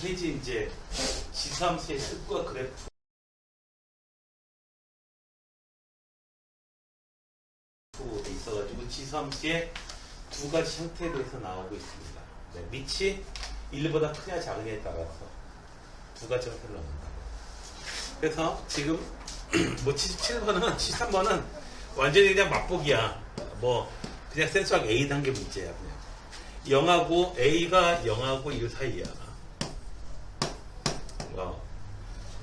페이지 이제 지수함수의 뜻과 그래프 돼 있어가지고 지수함수의 두 가지 형태에 대해서 나오고 있습니다. 네, 밑이 1보다 크냐 작으냐에 따라서 두 가지 형태로 나온다. 그래서 지금 뭐 77번은 73번은 완전히 그냥 맛보기야. 뭐 그냥 센수학 A 단계 문제야. 그냥 0하고 A가 0하고 1 사이야.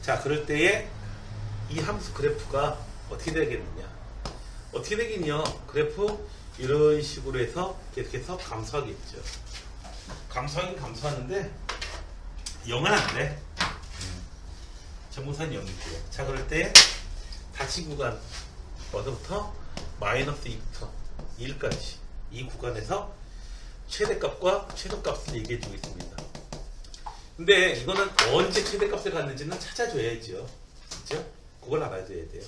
자, 그럴 때에 이 함수 그래프가 어떻게 되겠느냐? 어떻게 되겠냐? 그래프 이런 식으로 해서 계속해서 감소하겠죠. 감소하긴 감소하는데 0은 안 돼. 정무선 0이고요. 자, 그럴 때 닫힌 구간 어디부터? 마이너스 2부터 1까지 이 구간에서 최대값과 최소값을 얘기해 주고 있습니다. 근데 이거는 언제 최대값을 갖는지는 찾아줘야죠. 그죠? 그걸 알아줘야 돼요.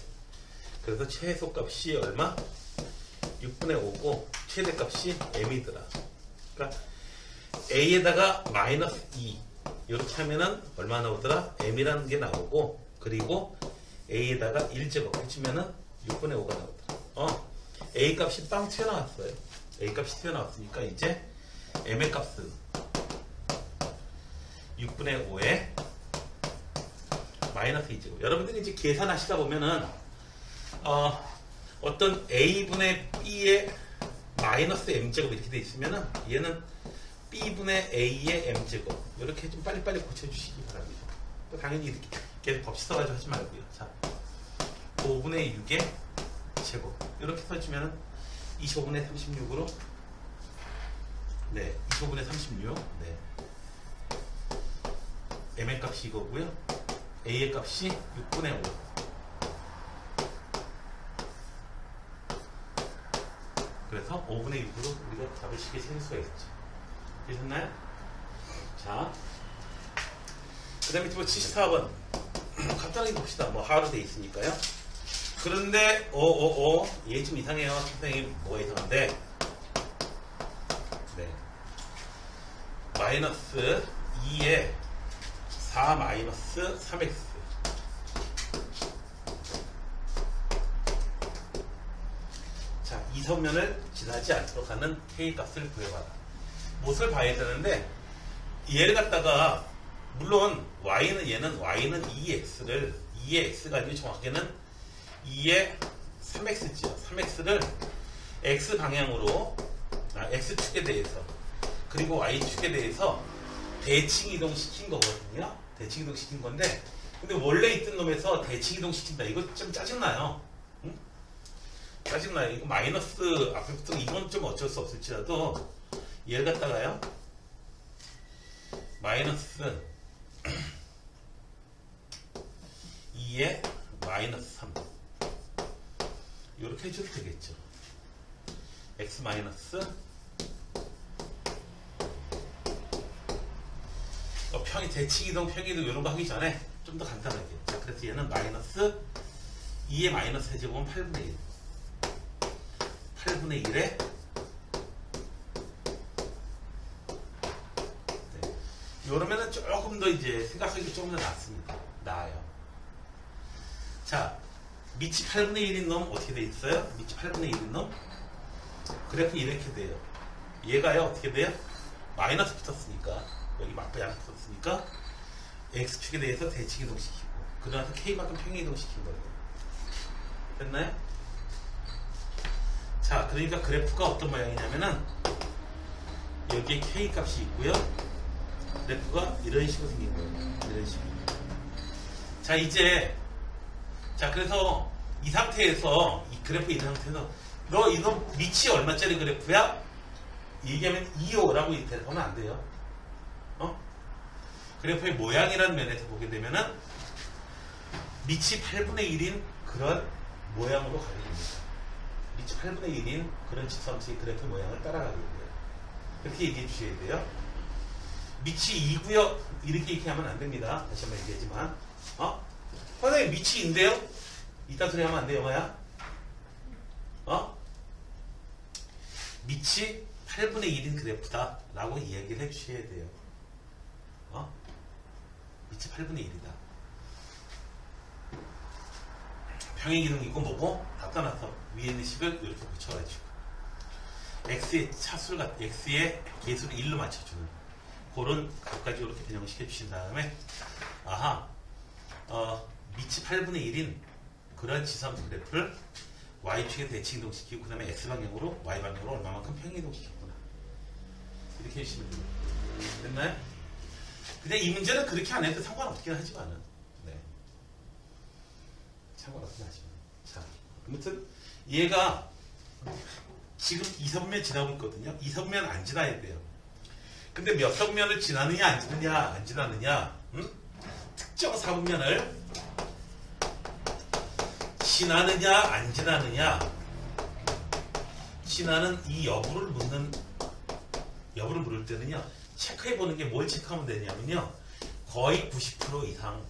그래서 최소값이 얼마? 6분의 5고 최대값이 m이더라. 그러니까 a에다가 마이너스 2 이렇게 하면은 얼마 나오더라? m이라는 게 나오고, 그리고 a에다가 1제곱 해주면은 6분의 5가 나오더라. a 값이 빵 튀어나왔어요. a 값이 튀어나왔으니까 이제 m의 값은 6분의 5에 마이너스 2제곱. 여러분들이 이제 계산하시다 보면은 어떤 a분의 b의 마이너스 m제곱 이렇게 돼 있으면은 얘는 b분의 a의 m제곱 이렇게 좀 빨리빨리 고쳐주시기 바랍니다. 또 당연히 이렇게 계속 법칙 써가지고 하지 말고요. 자, 5분의 6의 제곱 이렇게 써주면은 25분의 36으로 네, 25분의 36 네. m의 값이 이거고요. a의 값이 6분의 5. 그래서 5분의 6으로 우리가 답을 쉽게 세울 수가 있죠. 되셨나요? 자, 그 다음에 뭐 74번 간단하게 봅시다. 뭐 하로 돼 있으니까요. 그런데 얘 좀 이상해요. 선생님 뭐가 이상한데 네. 마이너스 2에 4 마이너스 3x 자, 이 선면을 지나지 않도록 하는 k값을 구해봐라. 무엇을 봐야 되는데 얘를 갖다가 물론 y는 2x를 2의 x가 아니고 정확하게는 2의 3x죠. 3x를 x 방향으로 x축에 대해서 그리고 y축에 대해서 대칭 이동시킨 거거든요. 대칭 이동시킨 건데 근데 원래 있던 놈에서 대칭 이동시킨다. 이거 좀 짜증나요. 응? 짜증나요. 이거 마이너스 앞에 붙은 이건 좀 어쩔 수 없을지라도 얘를 갖다가요 마이너스 2에 마이너스 3 이렇게 해줘도 되겠죠. x 마이너스 평이 대칭이동 평이동 이런 거 하기 전에 좀 더 간단하게. 자, 그래서 얘는 마이너스 2의 마이너스 해제곱은 8분의 1 8분의 1에 네. 이러면은 조금 더 이제 생각하기 조금 더 낫습니다. 나아요. 자, 밑이 8분의 1인 놈 어떻게 돼 있어요? 밑이 8분의 1인 놈 그래프 이렇게 돼요. 얘가요 어떻게 돼요? 마이너스 붙었으니까 여기 맞고 양수 붙었으니까 x축에 대해서 대칭 이동시키고 그러면서 k만큼 평행 이동시킨 거예요. 됐나요? 자, 그러니까 그래프가 어떤 모양이냐면은 여기에 k 값이 있고요. 그래프가 이런 식으로 생긴 거예요. 이런 식으로. 자, 이제 자, 그래서 이 상태에서 이 그래프 이 상태에서 너 이놈 밑이 얼마짜리 그래프야? 얘기하면 2호라고 이렇게 하면 안 돼요. 그래프의 모양이라는 면에서 보게 되면은 밑이 8분의 1인 그런 모양으로 가게 됩니다. 밑이 8분의 1인 그런 지수함수의 그래프 모양을 따라가게 돼요. 그렇게 얘기해 주셔야 돼요. 밑이 2구요. 이렇게 하면 안 됩니다. 다시 한번 얘기하지만 선생님 밑이 2인데요? 이딴 소리 하면 안 돼요, 영아야? 밑이 8분의 1인 그래프다 라고 이야기를 해주셔야 돼요. 미치 8분의 1이다. 평행이동 있고 뭐고 다 떠나서 위에 있는 식을 이렇게 붙여가지고 x의 차수를 x의 개수를 1로 맞춰주는 그런 값까지 이렇게 변형시켜 주신 다음에 아하 미치 8분의 1인 그런 지점 그래프를 y축에 대칭 이동시키고 그 다음에 x방향으로 y방향으로 얼마만큼 평행 이동시켰구나 이렇게 해주시면 됩니다. 됐나요? 근데 이 문제는 그렇게 안 해도 상관없긴 하지만은 네. 상관없긴 하지만 자 아무튼 얘가 지금 2선면 지나고 있거든요. 2선면 안 지나야 돼요. 근데 몇 선면을 지나느냐 안 지나느냐 응? 특정 사분면을 지나느냐 안 지나느냐 지나는 이 여부를 물을 때는요 체크해 보는 게 뭘 체크하면 되냐면요 거의 90% 이상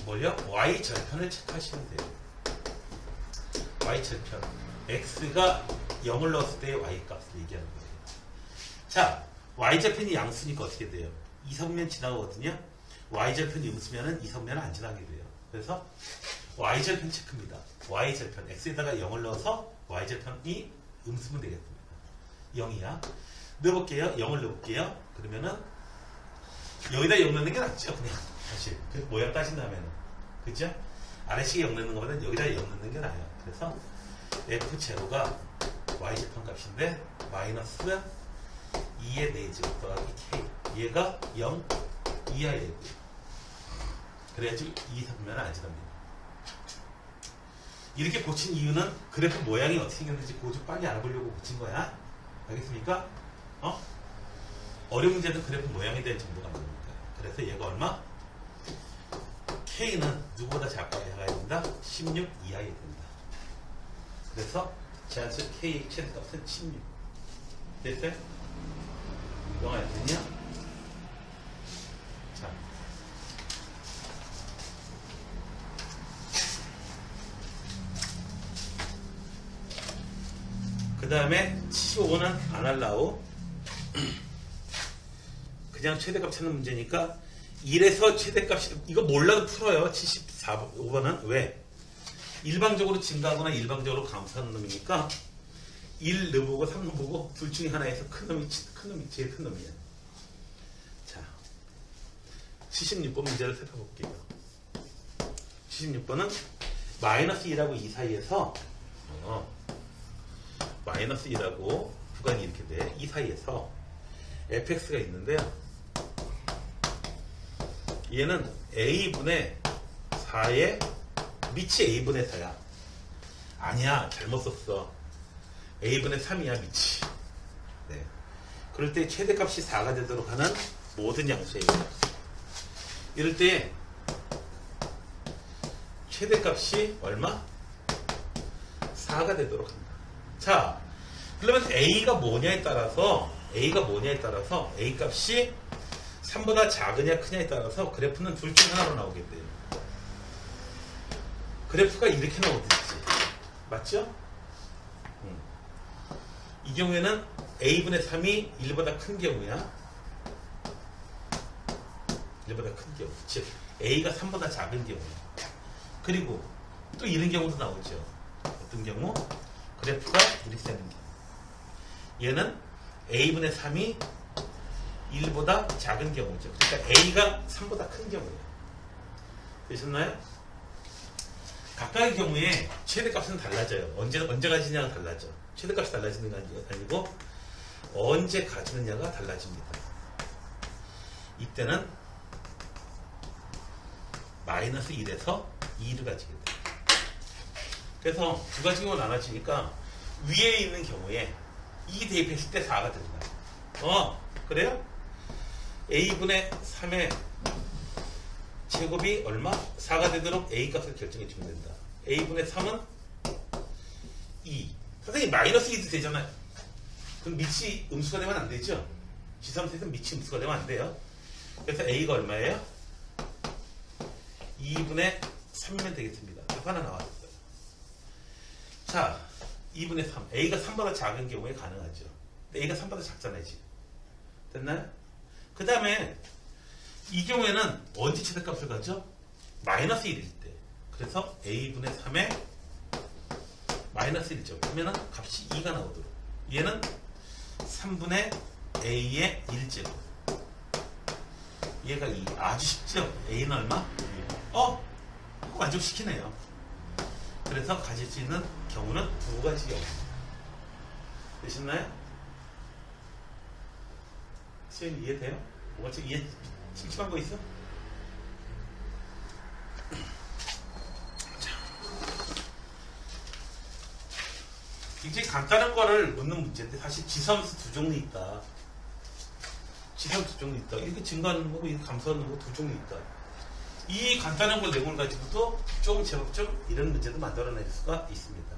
뭘요? y 절편을 체크하시면 돼요. y 절편 x가 0을 넣었을 때의 y 값을 얘기하는 거예요. 자 y 절편이 양수니까 어떻게 돼요? 2선면 지나가거든요. y 절편이 음수면은 2선면은 안 지나게 돼요. 그래서 y 절편 체크입니다. y 절편 x에다가 0을 넣어서 y 절편이 음수면 되겠습니다. 0이야. 넣어볼게요. 0을 넣어볼게요. 그러면은 여기다 0 넣는 게 낫죠. 그냥 사실 그 모양 따진다면은 그죠? 아래식에 0 넣는 것보다는 여기다 0 넣는 게 나아요. 그래서 f0가 y 절편 값인데 마이너스 2의 4제곱 더하기 k 얘가 0 이하에 되고요. 그래야지 이 선면은 안 지납니다. 이렇게 고친 이유는 그래프 모양이 어떻게 생겼는지 그거 좀 빨리 알아보려고 고친 거야. 알겠습니까? 어려운 문제는 그래프 모양에 대한 정보가 나옵니다. 그래서 얘가 얼마? K는 누구보다 작아야 된다? 16 이하에 된다. 그래서 제한수 K의 최대값은 16. 됐어요? 이거가 안 되냐? 자. 그 다음에 75는 안 할라고 그냥 최대값 찾는 문제니까 1에서 최대값이 이거 몰라도 풀어요. 75번은 왜? 일방적으로 증가하거나 일방적으로 감소하는 놈이니까 1 넣어보고 3 넣어보고 둘 중에 하나에서 큰 놈이 제일 큰 놈이야. 자 76번 문제를 살펴볼게요. 76번은 마이너스 2하고 2 사이에서 마이너스 2라고 구간이 이렇게 돼. 이 사이에서 fx가 있는데요. 얘는 a분의 4의 미치 a분의 4야. 아니야, 잘못 썼어. a분의 3이야, 미치. 네. 그럴 때 최대값이 4가 되도록 하는 모든 양수예요. 이럴 때 최대값이 얼마? 4가 되도록 합니다. 자, 그러면 A가 뭐냐에 따라서 A 값이 3보다 작으냐 크냐에 따라서 그래프는 둘 중 하나로 나오게 돼요. 그래프가 이렇게 나오겠지. 맞죠? 이 경우에는 A분의 3이 1보다 큰 경우야. 1보다 큰 경우. 즉 A가 3보다 작은 경우야. 그리고 또 이런 경우도 나오죠. 어떤 경우? 그래프가 이렇게 되는 경우. 얘는 A분의 3이 1보다 작은 경우죠. 그러니까 A가 3보다 큰 경우예요. 되셨나요? 각각의 경우에 최대값은 달라져요. 언제 가지느냐가 달라져. 최대값이 달라지는 게 아니고 언제 가지느냐가 달라집니다. 이때는 마이너스 1에서 2를 가지게 돼요. 그래서 두 가지 경우가 나눠지니까 위에 있는 경우에 2 대입했을 때 4가 된다. 그래요? A분의 3의 제곱이 얼마? 4가 되도록 A값을 결정해 주면 된다. A분의 3은 2. 선생님 마이너스 2도 되잖아요. 그럼 밑이 음수가 되면 안 되죠? G3세는 밑이 음수가 되면 안 돼요. 그래서 A가 얼마예요? 2분의 3이면 되겠습니다. 답 하나 나왔어요. 자, 2분의 3. A가 3보다 작은 경우에 가능하죠. A가 3보다 작잖아요, 지금. 됐나요? 그 다음에 이 경우에는 언제 최대값을 가죠? 마이너스 1일 때. 그래서 a분의 3에 마이너스 1점. 그러면은 값이 2가 나오도록. 얘는 3분의 a의 1제곱. 얘가 2. 아주 쉽죠? a는 얼마? 만족시키네요. 그래서 가질 수 있는 경우는 두 가지 경우. 되셨나요? 선생님 이해돼요? 뭐가 좀 심심한 거 있어? 굉장히 간단한 거를 묻는 문제인데 사실 지수함수 두 종류 있다. 지수함수 두 종류 있다. 이렇게 증가하는 거고 이렇게 감소하는 거 두 종류 있다. 이 간단한 거 내용을 가지고도 좀 제법 좀 이런 문제도 만들어낼 수가 있습니다.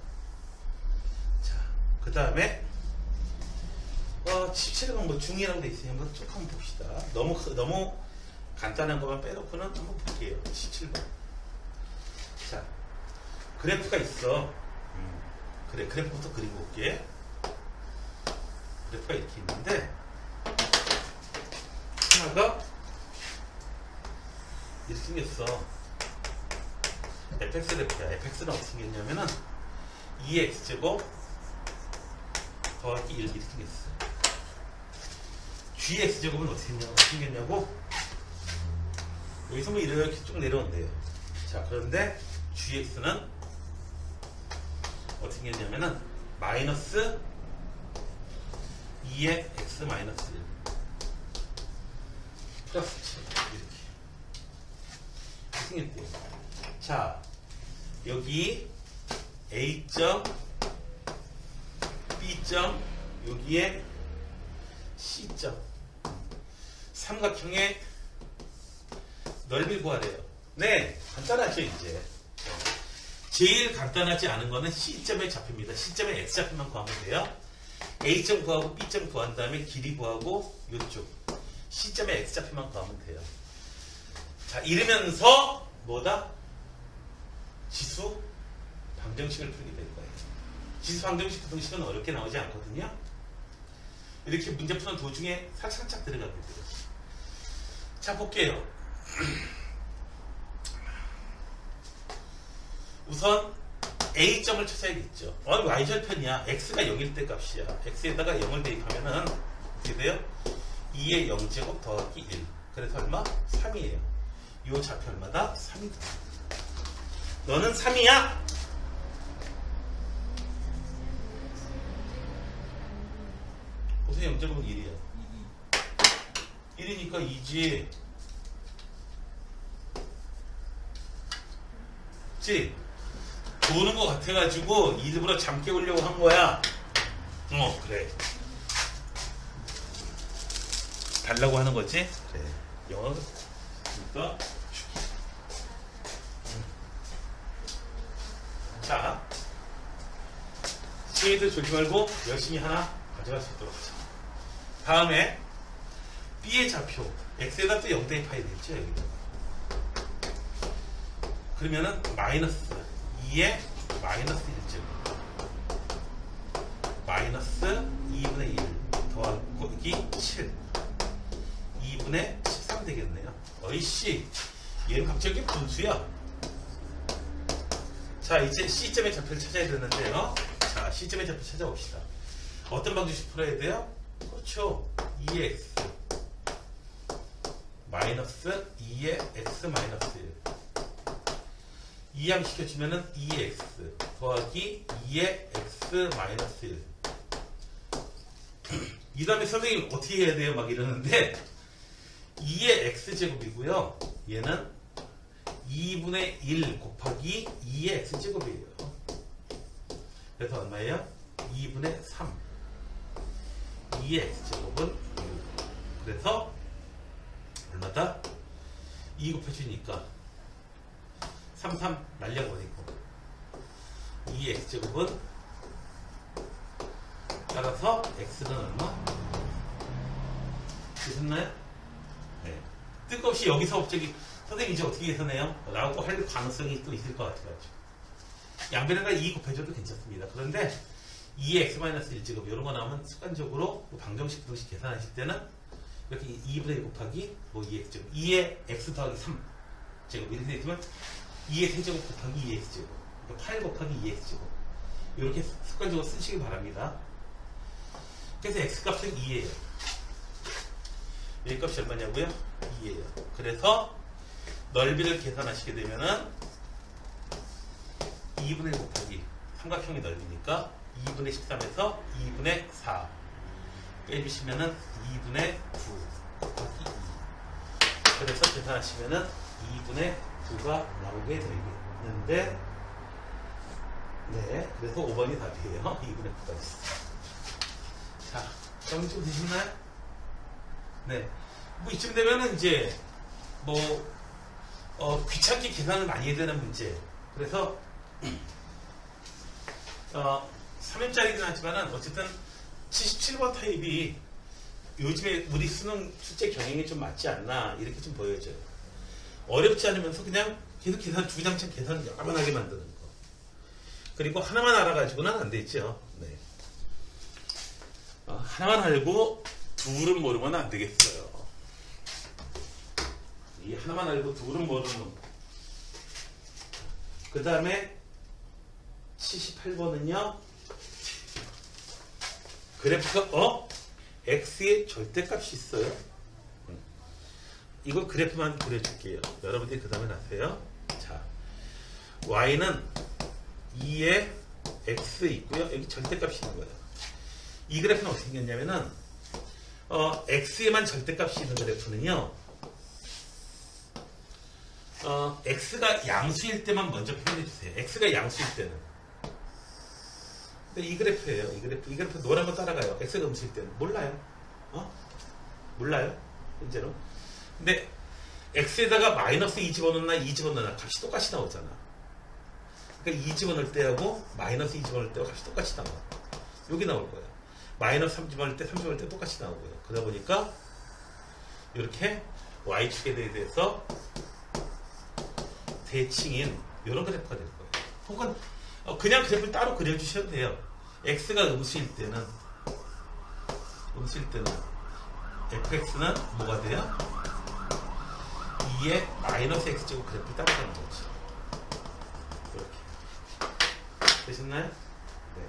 자, 그 다음에 17번 뭐 중이라고 돼 있으니 한번 쭉 한번 봅시다. 너무 간단한 것만 빼놓고는 한번 볼게요. 17번. 자, 그래프가 있어. 그래, 그래프부터 그리고 올게. 그래프가 이렇게 있는데 하나가 이렇게 생겼어. fx 그래프야. fx는 어떻게 생겼냐면은 2x제곱 더하기 1 이렇게 생겼어. gx제곱은 어떻게 생겼냐고? 여기서 뭐 이렇게 쭉 내려온대요. 자, 그런데 gx는 어떻게 생겼냐면은 마이너스 2의 x 마이너스 1 플러스 7 이렇게 생겼대요. 자, 여기 A점, B점, 여기에 C점. 삼각형의 넓이를 구하래요. 네, 간단하죠, 이제. 제일 간단하지 않은 거는 C점의 좌표입니다. C점의 X좌표만 구하면 돼요. A점 구하고 B점 구한 다음에 길이 구하고 이쪽 C점의 X좌표만 구하면 돼요. 자, 이러면서 뭐다? 지수 방정식을 풀게 될 거예요. 지수 방정식 구동식은 어렵게 나오지 않거든요. 이렇게 문제 푸는 도중에 살짝 들어가게 돼요. 자, 볼게요. 우선 A점을 찾아야겠죠. y절편이야. x가 0일 때 값이야. x에다가 0을 대입하면은 어떻게 돼요? 2의 0제곱 더하기 1. 그래서 얼마? 3이에요. 이 좌표 얼마다? 3이다. 너는 3이야? 보세요. 0제곱은 1이야. 1이니까 2지. 그치? 도는 것 같아가지고 일부러 잠 깨우려고 한 거야. 그래. 달라고 하는 거지? 그래. 영어 그러니까 자, 시에도 졸지 말고 열심히 하나 가져갈 수 있도록 하자. 다음에 B의 좌표 X에다 또 0 대입해야 되겠죠, 여기다. 그러면은 마이너스 2의 마이너스 1제곱 마이너스 2분의 1 더하기 7 2분의 13 되겠네요. 어이씨, 얘는 갑자기 분수야. 자, 이제 C점의 좌표를 찾아야 되는데요. 자, C점의 좌표 찾아봅시다. 어떤 방정식 풀어야 돼요? 그렇죠. 2x 마이너스 2의 x 마이너스 1 2항 시켜주면은 2x 더하기 2의 x 마이너스 1. 이 다음에 선생님 어떻게 해야 돼요? 막 이러는데 2의 x제곱이고요. 얘는 2분의 1 곱하기 2의 x제곱이에요. 그래서 얼마예요? 2분의 3. 2의 x제곱은 6. 그래서 얼마다? 2 곱해주니까 3 날려버리고 2의 x제곱은 따라서 x는 얼마? 되셨나요? 네. 뜬금없이 여기서 갑자기 선생님 이제 어떻게 계산해요? 라고 할 가능성이 또 있을 것 같아가지고 양변에다 2 곱해줘도 괜찮습니다. 그런데 2의 x-1제곱 이런 거 나오면 습관적으로 방정식 부동식 계산하실 때는 이렇게 2분의 1 곱하기 뭐 2x제곱 2에 x 더하기 3제곱 이렇게 되면 2의 세제곱 곱하기 2x제곱 그러니까 8 곱하기 2x제곱 이렇게 습관적으로 쓰시기 바랍니다. 그래서 x값은 2예요. 이 값이 얼마냐고요? 2예요. 그래서 넓이를 계산하시게 되면은 2분의 1 곱하기 삼각형의 넓이니까 2분의 13에서 2분의 4 빼주시면은 2분의 9 곱하기 2 그래서 계산하시면은 2분의 9가 나오게 되겠는데 네 그래서 5번이 답이에요. 2분의 9가 있어요. 자 정리 좀 되셨나요? 네 뭐 이쯤 되면은 이제 뭐 귀찮게 계산을 많이 해야 되는 문제 그래서 3일짜리긴 하지만은 어쨌든 77번 타입이 요즘에 우리 수능 출제 경향에 좀 맞지 않나 이렇게 좀 보여져요. 어렵지 않으면서 그냥 계속 계산 주구장창 계산을 여러 번 하게 만드는 거. 그리고 하나만 알아가지고는 안 되죠. 네. 하나만 알고 둘은 모르면 안 되겠어요. 이 하나만 알고 둘은 모르는. 그 다음에 78번은요. 그래프가 x의 절대값이 있어요. 이거 그래프만 그려줄게요. 여러분들이 그 다음에 나세요. 자, y는 2에 x 있고요. 여기 절대값이 있는 거예요. 이 그래프는 어떻게 생겼냐면은 x에만 절대값이 있는 그래프는요. x가 양수일 때만 먼저 표현해 주세요. x가 양수일 때는. 근데 이 그래프예요. 이 그래프 노란 거 따라가요. x가 음수일 때는 몰라요. 몰라요. 현재로. 근데 x에다가 마이너스 2 집어넣나 2 집어넣나 값이 똑같이 나오잖아. 그러니까 2 집어넣을 때하고 마이너스 2 집어넣을 때하고 값이 똑같이 나와. 여기 나올 거예요. 마이너스 3 집어넣을 때 3 집어넣을 때 똑같이 나오고요. 그러다 보니까 이렇게 y축에 대해서 대칭인 이런 그래프가 될 거예요. 혹은 그냥 그래프를 따로 그려주셔도 돼요. x가 음수일 때는 fx는 뭐가 돼요? 2의 마이너스 x제곱 그래프를 따라가는 거죠. 이렇게 되셨나요? 네.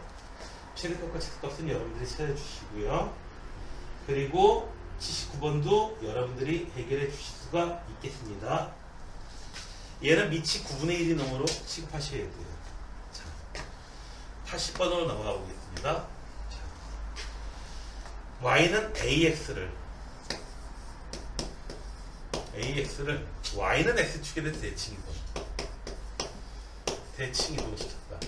최대값과 최소값은 여러분들이 찾아주시고요. 그리고 79번도 여러분들이 해결해 주실 수가 있겠습니다. 얘는 밑이 9분의 1이 넘으로 취급하셔야 돼요. 자, 80번으로 넘어가 보겠습니다. 자, y는 ax를 y는 x축에 대해서 대칭 이동시켰다.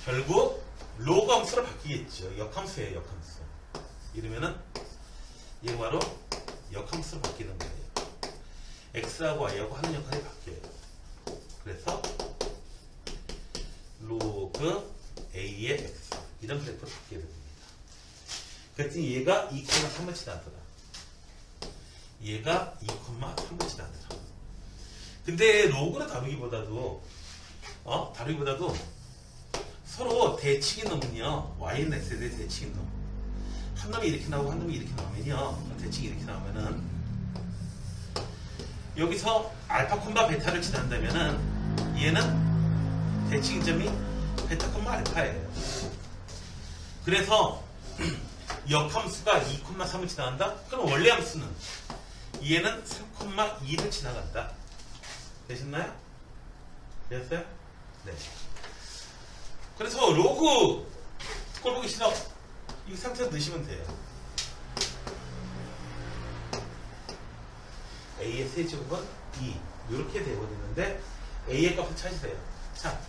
결국 로그 함수로 바뀌겠죠. 역함수예요. 역함수. 이러면은 얘가 바로 역함수로 바뀌는 거예요. x하고 y하고 하는 역할이 바뀌어요. 그래서 로그 a의 x 이런 그래프로 바뀌게 됩니다. 그랬더니 얘가 2,3을 지나더라. 얘가 2,3을 지나더라. 근데 로그를 다루기보다도 서로 대칭인 놈은요. y는 x에 대해 대칭인 놈. 한 놈이 이렇게 나오고 한 놈이 이렇게 나오면요. 대칭이 이렇게 나오면은 여기서 알파 콤마 베타를 지난다면은 얘는 대칭점이 베타 콤마 알파예요. 그래서 역함수가 2,3을 지나간다? 그럼 원래 함수는 얘는 3,2를 지나간다. 되셨나요? 되셨어요? 네. 그래서 로그 꼴보기 싫어. 이 상태로 넣으시면 돼요. a의 세제곱은 2 이렇게 되어버리는데 a의 값을 찾으세요. 자,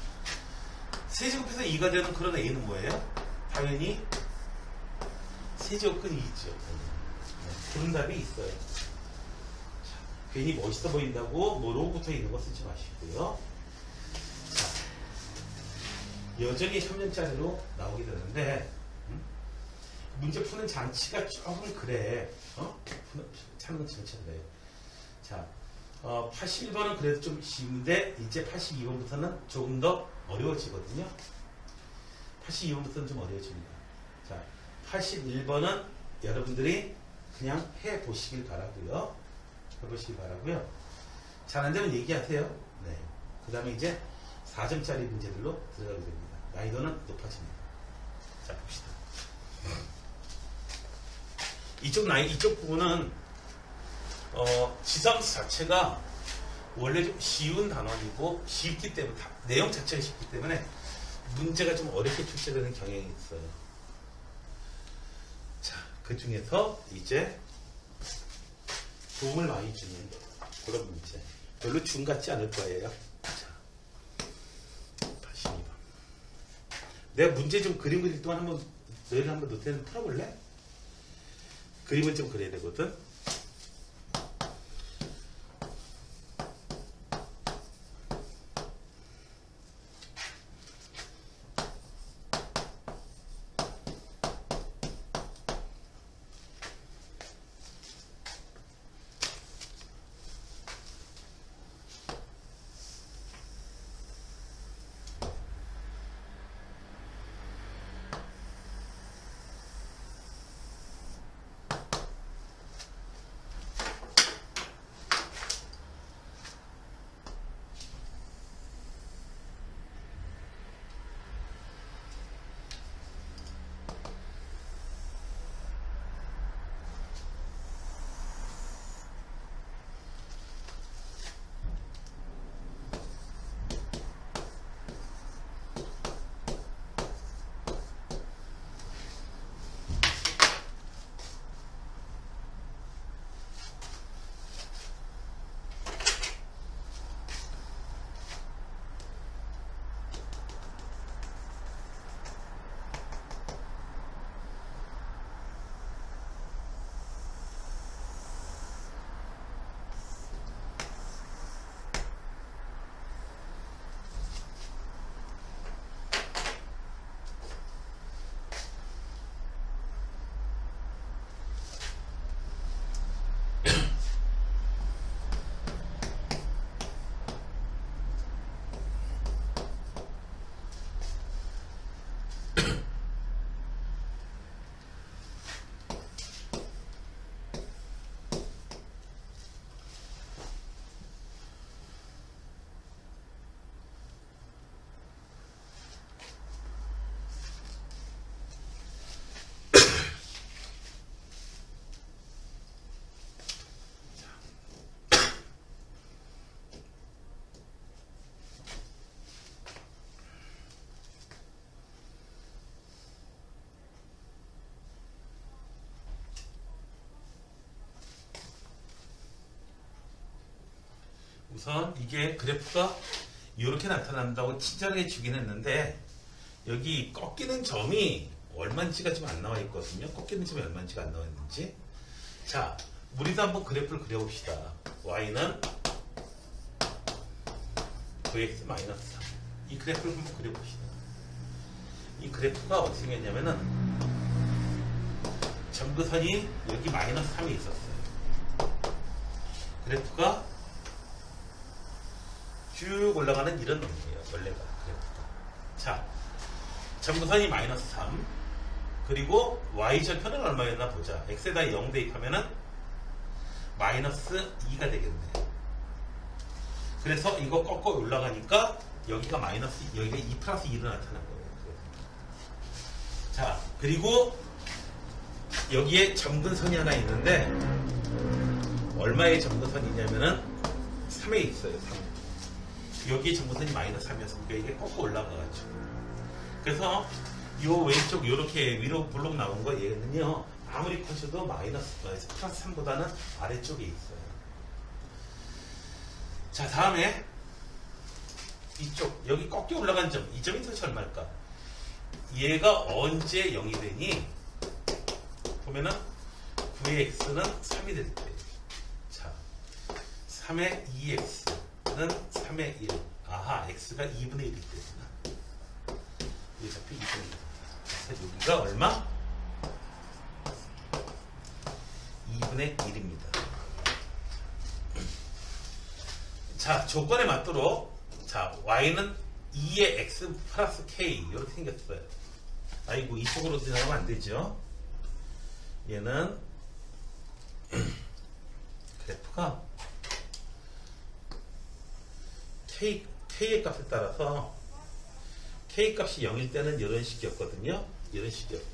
세제곱해서 2가 되는 그런 a는 뭐예요? 당연히 세제곱근 2죠. 그런 답이 있어요. 자, 괜히 멋있어 보인다고 뭐 로그부터 있는 거 쓰지 마시고요. 자, 여전히 3년짜리로 나오게 되는데 문제 푸는 장치가 조금 그래. 찾는 장치가 그래요. 자, 81번은 그래도 좀 쉬운데 이제 82번부터는 조금 더 어려워지거든요. 82번부터는 좀 어려워집니다. 자, 81번은 여러분들이 그냥 해보시길 바라고요. 해보시길 바라고요. 잘 안되면 얘기하세요. 네. 그 다음에 이제 4점짜리 문제들로 들어가게 됩니다. 난이도는 높아집니다. 자, 봅시다. 이쪽 부분은 지정수 자체가 원래 좀 쉬운 단원이고 쉽기 때문에 내용 자체가 쉽기 때문에 문제가 좀 어렵게 출제되는 경향이 있어요. 자, 그 중에서 이제 도움을 많이 주는 그런 문제. 별로 중 같지 않을 거예요. 자, 82번. 내가 문제 좀 그림 그릴 동안 너희는 한번 노트에서 풀어볼래? 그림을 좀 그려야 되거든. 우선 이게 그래프가 이렇게 나타난다고 친절하게 주긴 했는데 여기 꺾이는 점이 얼마인지가 좀 안 나와 있거든요. 꺾이는 점이 얼마인지가 안 나와 있는지. 자, 우리도 한번 그래프를 그려봅시다. y는 9x-3. 이 그래프를 한번 그려봅시다. 이 그래프가 어떻게 생겼냐면은 점근선이 여기 -3이 있었어요. 그래프가 쭉 올라가는 이런 놈이에요. 원래가 그래프가. 자, 점근선이 -3 그리고 y절편은 얼마였나 보자. x에다 0 대입하면은 -2가 되겠네. 그래서 이거 꺾어 올라가니까 여기가 여기가 2 플러스 2로 나타난 거예요. 자, 그리고 여기에 점근선이 하나 있는데 얼마의 점근선이냐면은 3에 있어요. 3. 여기에 점근선이 -3이어서 이게 꺾어 올라가가지고. 그래서 요 왼쪽 요렇게 위로 블록 나온 거 얘는요 아무리 커져도 플러스 3보다는 아래쪽에 있어요. 자, 다음에 이쪽 여기 꺾여 올라간 점, 이 점이 도대체 얼마일까? 얘가 언제 0이 되니? 보면은 9의 x는 3이 될 때. 자, 3의 2x는 3의 1. 아하, x가 2분의 1이 되구나. 여기 잡히 2분의 1. 여기가 얼마? 2분의 1입니다. 자, 조건에 맞도록 자, y는 2의 x 플러스 k 이렇게 생겼어요. 아이고, 이쪽으로 지나가면 안 되죠. 얘는 그래프가 K의 값에 따라서 K 값이 0일 때는 이런 식이었거든요. 이런 식이었어요.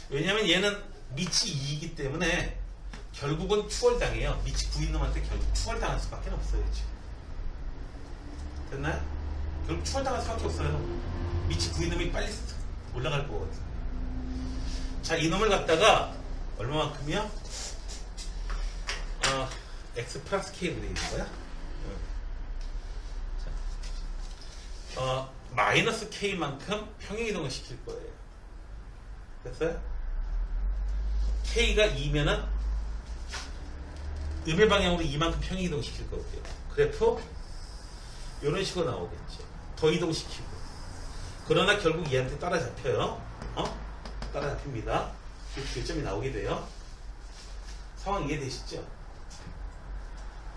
왜냐면 얘는 밑이 2이기 때문에 결국은 추월당해요. 밑이 9인 놈한테 결국 추월당할 수밖에 없어요. 지금. 됐나요? 결국 추월당할 수밖에 없어요. 밑이 9인 놈이 빨리 올라갈 거거든요. 자, 이놈을 갖다가 얼마만큼이요? x 플러스 k로 되어 있는 거야? 마이너스 k만큼 평행이동을 시킬 거예요. 됐어요? k가 2면은 음의 방향으로 이만큼 평행이동 시킬 거고요. 그래프 이런 식으로 나오겠죠. 더 이동시키고. 그러나 결국 얘한테 따라잡혀요. 따라잡힙니다. 교점이 나오게 돼요. 상황 이해되시죠?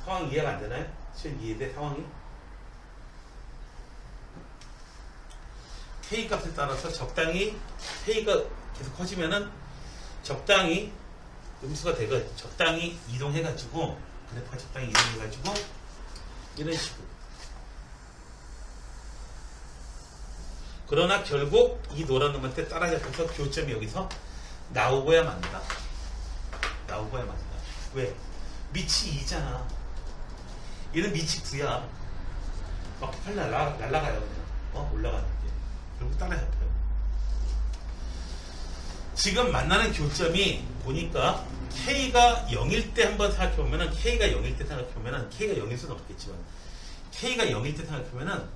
상황 이해가 안 되나요? 지금 이해돼 상황이? K 값에 따라서 적당히 K가 계속 커지면은 적당히 음수가 되고 적당히 이동해가지고 그래프가 적당히 이동해가지고 이런 식으로. 그러나 결국 이 노란 놈한테 따라잡혀서 교점이 여기서 나오고야 만다. 나오고야 만다. 왜? 밑이 2잖아. 얘는 밑이 9야. 막 팔 날라가요 그냥. 올라가는 게. 결국 따라잡혀요. 지금 만나는 교점이 보니까 K가 0일 때 한번 생각해보면은 K가 0일 때 생각해보면은 K가 0일 수는 없겠지만 K가 0일 때 생각해보면은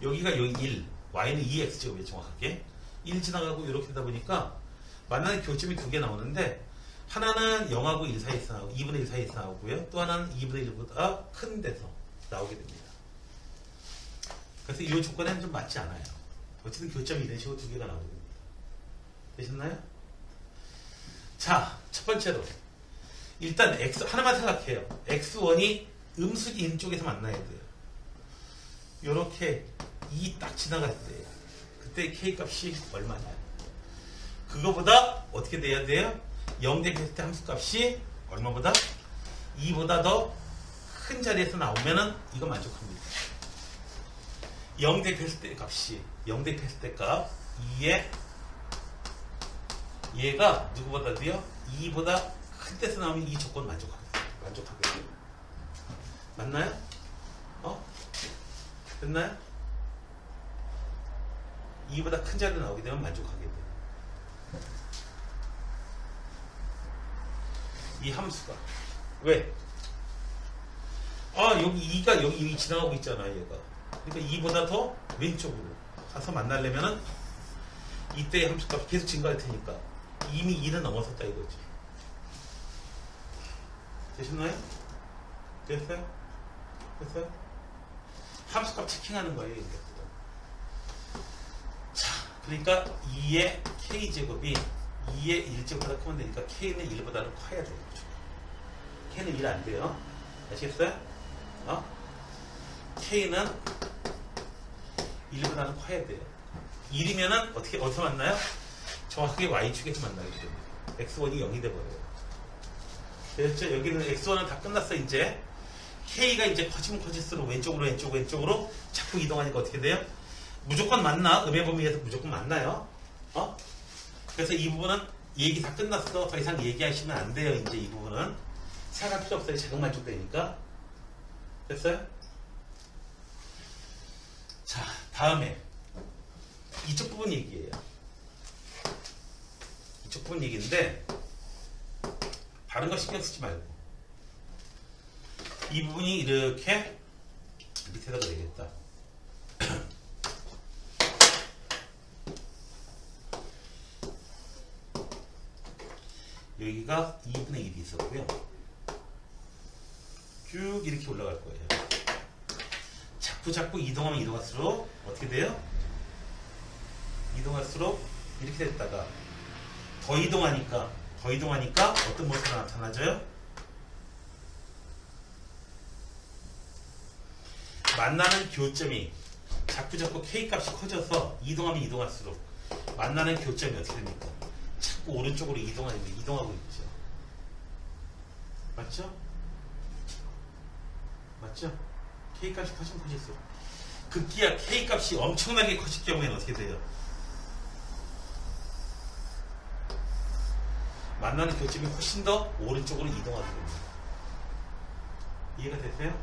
여기가 여기 1 Y는 2X제곱이에요 정확하게 1 지나가고 이렇게 되다 보니까 만나는 교점이 두 개 나오는데 하나는 0하고 1 사이에서 나오고 2분의 1 사이에서 나오고요 또 하나는 2분의 1보다 큰 데서 나오게 됩니다. 그래서 이 조건에는 좀 맞지 않아요. 어쨌든 교점이 이런 식으로 두 개가 나오게 됩니다. 되셨나요? 자, 첫 번째로 일단 X 하나만 생각해요. X1이 음수인 쪽에서 만나야 돼요. 요렇게 2 딱 지나갈 때 그때 K 값이 얼마냐? 그거보다 어떻게 돼야 돼요? 0 대했을 때 함수 값이 얼마보다? 2보다 더 큰 자리에서 나오면은 이거 만족합니다. 0 대했을 때 값이 0 대했을 때 값 2에 얘가 누구보다도요? 2보다 큰 데서 나오면 이 조건 만족하겠죠. 맞나요? 됐나요? 2보다 큰 자리로 나오게 되면 만족하게 돼요. 이 함수가 왜? 여기 2가 여기 지나가고 있잖아 얘가. 그러니까 2보다 더 왼쪽으로 가서 만나려면은 이때의 함수값이 계속 증가할 테니까 이미 2는 넘어섰다 이거지. 되셨나요? 됐어요? 됐어요? 함수값 체킹하는 거예요 이게. 자, 그러니까 2의 k제곱이 2의 1제곱보다 크면 되니까 k는 1보다는 커야 돼요. k는 1 안 돼요. 아시겠어요? k는 1보다는 커야 돼요. 1이면은 어디서 만나요? 정확하게 y축에서 만나게 됩니다. x1이 0이 돼버려요. 됐죠? 여기는 x1은 다 끝났어 이제. k가 이제 커지면 커질수록 왼쪽으로 자꾸 이동하니까 어떻게 돼요? 무조건 만나. 음의 범위에서 무조건 만나요. 그래서 이 부분은 얘기 다 끝났어. 더 이상 얘기하시면 안 돼요. 이제 이 부분은 생각할 필요 없어요. 자동 만족되니까. 됐어요? 자, 다음에 이쪽 부분 얘기예요. 이쪽 부분 얘기인데 다른 거 신경 쓰지 말고 이 부분이 이렇게 밑에다가 되겠다. 여기가 2분의 1이 있었고요. 쭉 이렇게 올라갈 거예요. 자꾸 이동할수록 어떻게 돼요? 이동할수록 이렇게 됐다가 더 이동하니까 어떤 모습으로 나타나져요? 만나는 교점이 자꾸 K 값이 커져서 이동하면 이동할수록 만나는 교점이 어떻게 됩니까? 자꾸 오른쪽으로 이동하고 있죠. 맞죠? 맞죠? K값이 커지면 커질수록 급기야 K값이 엄청나게 커질 경우에는 어떻게 돼요? 만나는 교점이 훨씬 더 오른쪽으로 이동하게 됩니다. 이해가 됐어요?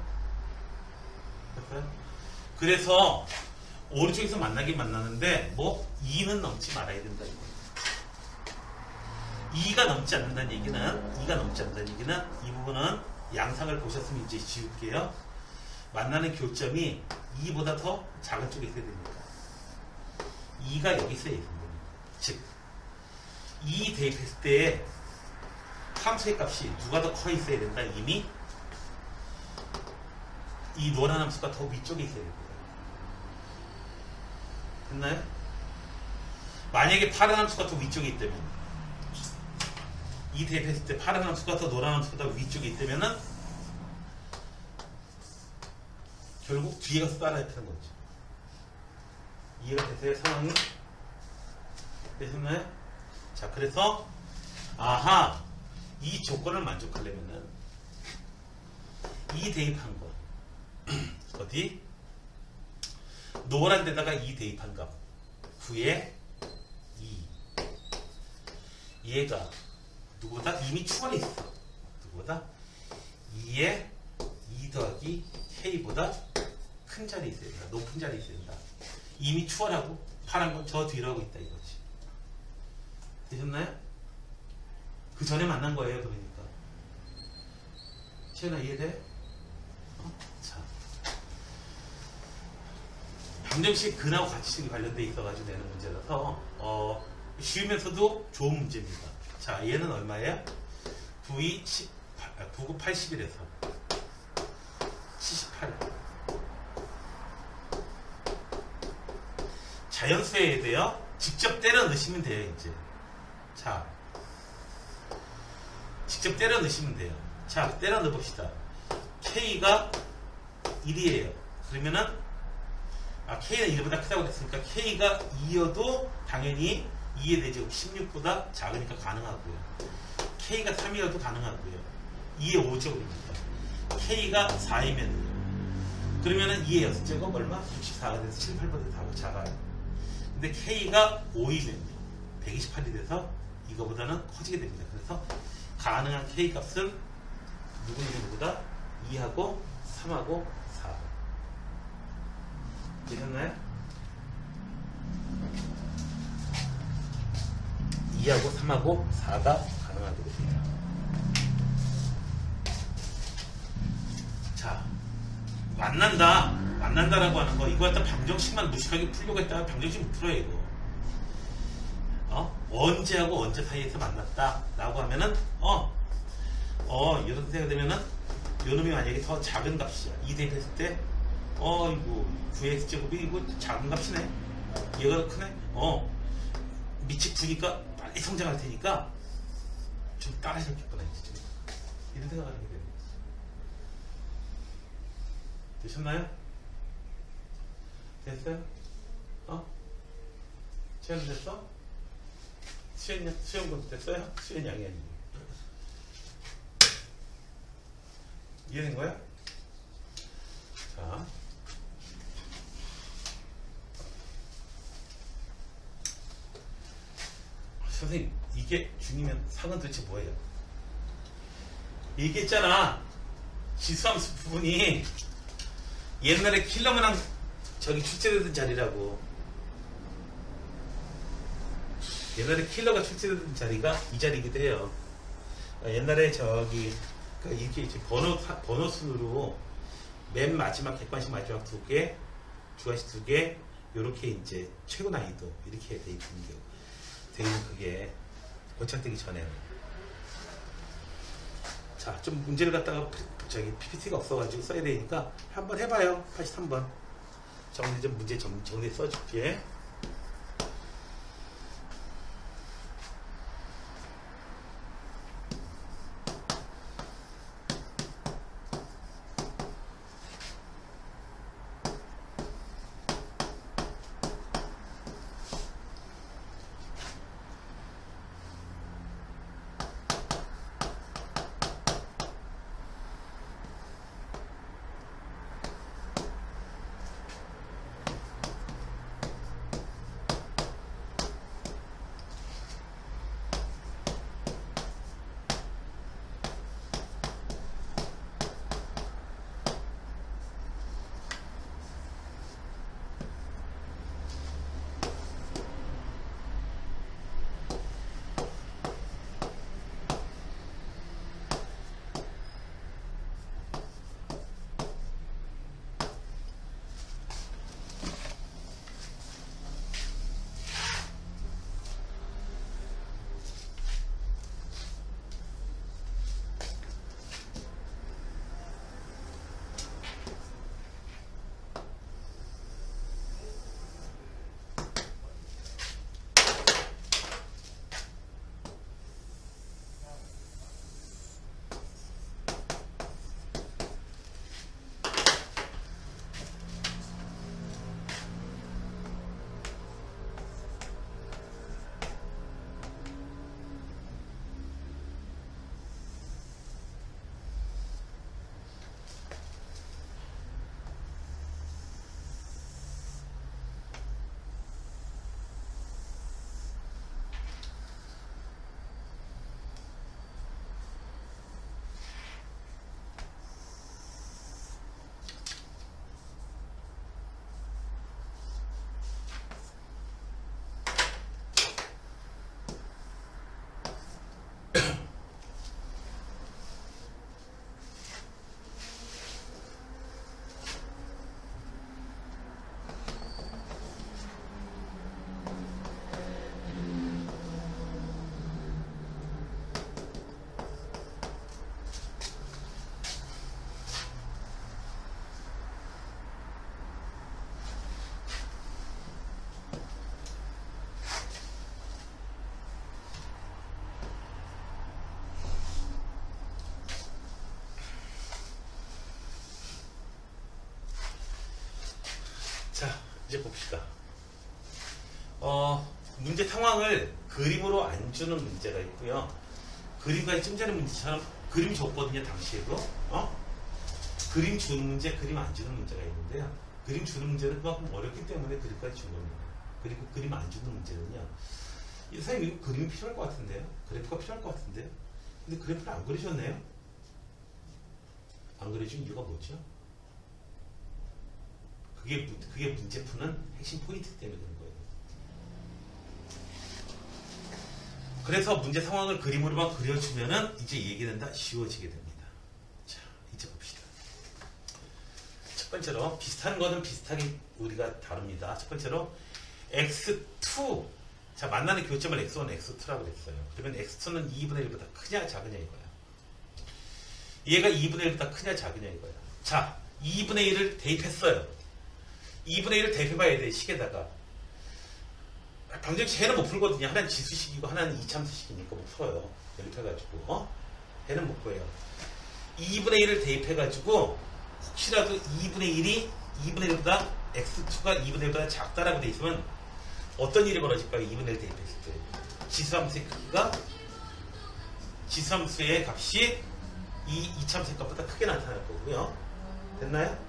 됐어요? 그래서 오른쪽에서 만나긴 만나는데 뭐 2는 넘지 말아야 된다 이거. 2가 넘지 않는다는 얘기는 이 부분은 양상을 보셨으면 이제 지울게요. 만나는 교점이 2보다 더 작은 쪽에 있어야 됩니다. 2가 여기 있어야 됩니다. 즉 2 대입했을 때 함수의 값이 누가 더 커 있어야 된다. 이미 이 노란 함수가 더 위쪽에 있어야 됩니다. 됐나요? 만약에 파란 함수가 더 위쪽에 있다면 이 대입했을 때 파란 함수가 더 노란 함수가 더 위쪽에 있다면은 결국 뒤에 가서 따라야 되는 거죠. 이해가 되세요? 상황이? 되셨나요? 자, 그래서 아하, 이 조건을 만족하려면은 이 대입한 거 어디? 노란 데다가 이 대입한 값 9에 2 얘가 누구보다 이미 추가돼 있어. 누구보다 2에 2 더하기 K보다 큰 자리에 있어야 된다. 높은 자리에 있어야 된다. 이미 추월하고 파란 건 저 뒤로 하고 있다 이거지. 되셨나요? 그 전에 만난 거예요. 그러니까 채연아 이해돼? 자, 방정식 근하고 가치식이 관련돼 있어가지고 내는 문제라서 쉬우면서도 좋은 문제입니다. 자, 얘는 얼마예요? 9이 18, 9, 81에서 78. 자연수에 대해요. 직접 때려 넣으시면 돼요, 이제. 자, 직접 때려 넣으시면 돼요. 자, 때려 넣어봅시다. K가 1이에요. 그러면은, K는 1보다 크다고 했으니까 K가 2여도 당연히 2의 대제곱 16보다 작으니까 가능하고요. K가 3이어도 가능하고요. 2의 5제곱입니다. K가 4이면 그러면은 2의 6제곱 얼마? 64가 돼서 7, 8보다 다 작아요. 근데 K가 5이면 128이 돼서 이거보다는 커지게 됩니다. 그래서 가능한 K 값은 누구보다 2하고 3하고 4. 되셨나요? 2하고 3하고 4가 가능하게 됩니다. 자, 만난다라고 하는 거, 이거 갖다 방정식만 무식하게 풀려고 했다가 방정식 못 풀어요, 이거. 언제하고 언제 사이에서 만났다라고 하면은, 이런 생각이 되면은, 요 놈이 만약에 더 작은 값이야. 2 대입했을 때, 이거 9x제곱이 이거 작은 값이네. 얘가 크네. 미치 9니까 빨리 성장할 테니까 좀 따라잡겠구나, 이제. 이런 생각을 하게 되는 거지. 되셨나요? 됐어요? 수연 됐어? 수연 됐어요? 수연 양이 아니고. 이해된 거야? 자. 선생님, 이게 중이면 상은 도대체 뭐예요? 얘기했잖아. 지수함수 부분이 옛날에 킬러만한 저기 출제되던 자리라고. 옛날에 킬러가 출제되던 자리가 이 자리이기도 해요. 옛날에 저기 이렇게 이제 번호 순으로 맨 마지막 객관식 마지막 2개, 주관식 2개, 요렇게 이제 최고 난이도 이렇게 돼 있는 게 되는 그게 고착되기 전에는. 자, 좀 문제를 갖다가 저기 PPT가 없어가지고 써야 되니까 한번 해봐요. 83번. 문제 정리 써줄게. 이제 봅시다. 문제 상황을 그림으로 안 주는 문제가 있고요. 그림과 좀 전에 문제처럼 그림 줬거든요, 당시에도. 그림 주는 문제, 그림 안 주는 문제가 있는데요. 그림 주는 문제는 그만큼 어렵기 때문에 그림까지 준 겁니다. 그리고 그림 안 주는 문제는요. 이 선생님 이거 그림이 필요할 것 같은데요. 그래프가 필요할 것 같은데요. 근데 그래프를 안 그리셨네요. 안 그려준 이유가 뭐죠? 그게 문제 푸는 핵심 포인트 때문에 그런 거예요. 그래서 문제 상황을 그림으로만 그려주면은 이제 얘기는 다 쉬워지게 됩니다. 자, 이제 봅시다. 첫 번째로 비슷한 거는 비슷하게 우리가 다룹니다. 첫 번째로 x2 자 만나는 교점을 x1, x2라고 그랬어요. 그러면 x2는 2분의 1보다 크냐 작으냐 이거야. 얘가 2분의 1보다 크냐 작으냐 이거야. 자 2분의 1을 대입했어요. 2분의 1을 대입해봐야 돼 식에다가. 방정식 쟤는 못 풀거든요. 하나는 지수식이고 하나는 이참수식이니까 못 풀어요. 대입해가지고 얘는 못 구해요. 2분의 1을 대입해가지고 혹시라도 2분의 1이 2분의 1보다 x2가 2분의 1보다 작다라고 돼 있으면 어떤 일이 벌어질까요? 2분의 1 대입했을 때 지수함수의 크기가 지수함수의 값이 이 이참수의 값보다 크게 나타날 거고요. 됐나요?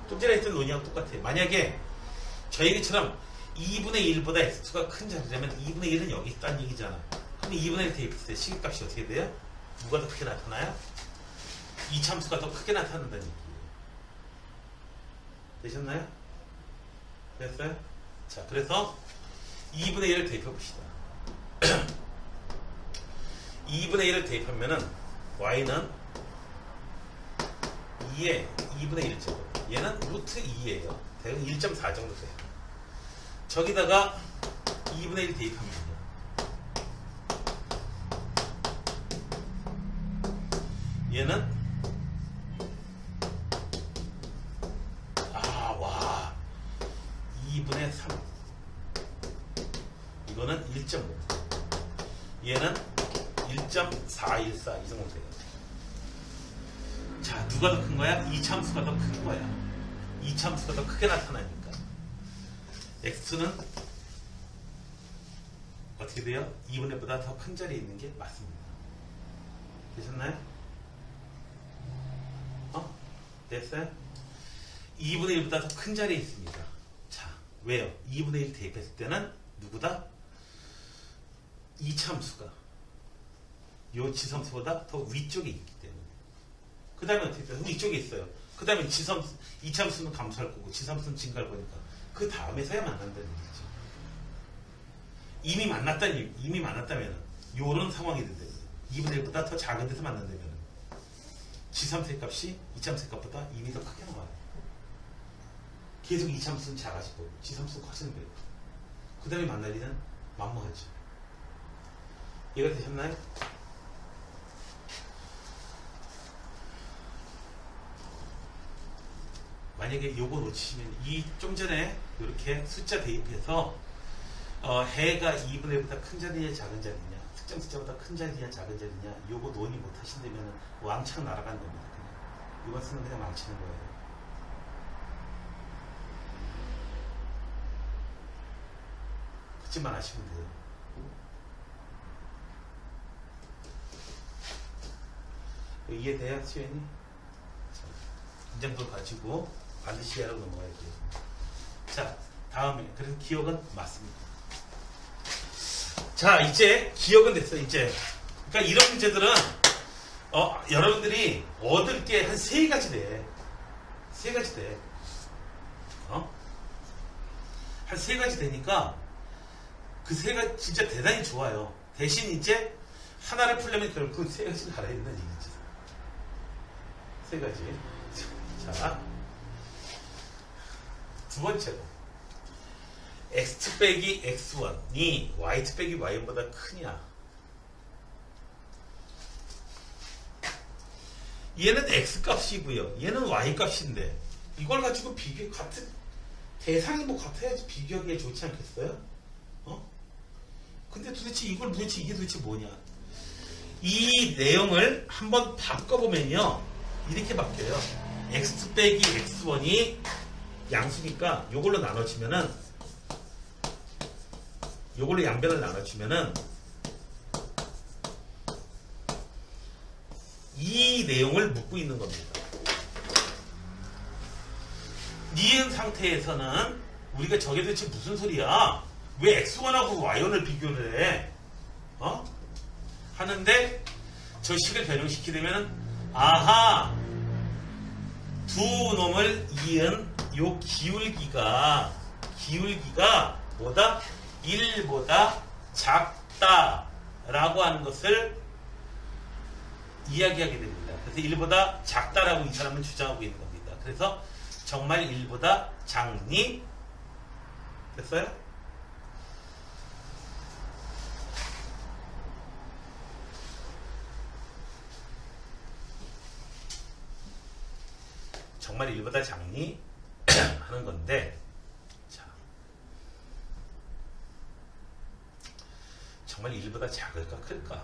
좀 전에 했던 논의하고 똑같아요. 만약에 저 얘기처럼 2분의 1보다 x2가 큰 자리라면 2분의 1은 여기 있다는 얘기잖아. 그럼 2분의 1 대입했을 때 시계값이 어떻게 돼요? 누가 더 크게 나타나요? 이참수가 더 크게 나타난다는 얘기예요. 되셨나요? 됐어요? 자, 그래서 2분의 1을 대입해 봅시다. 2분의 1을 대입하면은 y는 2에 2분의 1제곱. 얘는 루트 2예요. 대략 1.4 정도 돼요. 저기다가 2분의 1 대입하면요. 얘는 2분의 3 이거는 1.5 얘는 1.414 이 정도 돼요. 자 누가 더 큰 거야? 이참수가 더 큰 거야. 이참수가 더 크게 나타나니까 x는 어떻게 돼요? 2분의 1보다 더 큰 자리에 있는 게 맞습니다. 되셨나요? 됐어요? 2분의 1보다 더 큰 자리에 있습니다. 왜요? 2분의 1 대입했을 때는 누구다? 이참수가 요 지성수보다 더 위쪽에 있기 때문에. 그 다음에 어떻게 돼요? 위쪽에 있어요. 그 다음에 이참수는 감소할 거고 지성수는 증가할 거니까 그 다음에서야 만난다는 얘기죠. 이미 만났다면 요런 상황이 된다면 2분의 1보다 더 작은 데서 만난다면 지참수의 값이 이참수의 값보다 이미 더 크게 나와요. 계속 이참수는 작아지고 지참수는 커지는 그 다음에 만날 일은 만무하죠. 이해가 되셨나요? 만약에 요거 놓치시면 이 좀 전에 이렇게 숫자 대입해서 해가 2분의 1보다 큰 자리냐 작은 자리냐 특정 숫자보다 큰 자리냐 작은 자리냐 요거 논의 못 하신다면 왕창 날아간 겁니다. 그냥 이번 쓰는 그냥 망치는 거예요. 만 아시면 돼요. 이해돼요, 수연이? 이 정도 가지고 반드시 하라고 넘어가야 돼요. 자, 다음에 그래서 기억은 맞습니다. 자, 이제 기억은 됐어. 이제 그러니까 이런 문제들은 여러분들이 얻을 게 한 3가지 돼. 3가지 돼. 한 3가지 되니까. 그 3가지 진짜 대단히 좋아요. 대신 이제 하나를 풀려면 결국 그 3가지를 알아야 된다는 얘기죠. 3가지. 자, 두 번째로 x2 빼기 x1이 y2 빼기 y1보다 크냐? 얘는 x 값이고요. 얘는 y 값인데 이걸 가지고 같은 대상이 뭐 같아야지 비교하기에 좋지 않겠어요? 근데 도대체 이게 도대체 뭐냐? 이 내용을 한번 바꿔보면요. 이렇게 바뀌어요. x2 빼기 x1이 양수니까 요걸로 나눠주면은 요걸로 양변을 나눠주면은 이 내용을 묻고 있는 겁니다. 니은 상태에서는 우리가 저게 도대체 무슨 소리야? 왜 x1하고 y1을 비교를 해? 하는데 저 식을 변형시키려면 아하, 두 놈을 이은 요 기울기가 뭐다? 1보다 작다라고 하는 것을 이야기하게 됩니다. 그래서 1보다 작다라고 이 사람은 주장하고 있는 겁니다. 그래서 정말 1보다 작니? 됐어요? 정말 1보다 작니? 하는 건데, 자, 정말 1보다 작을까 클까?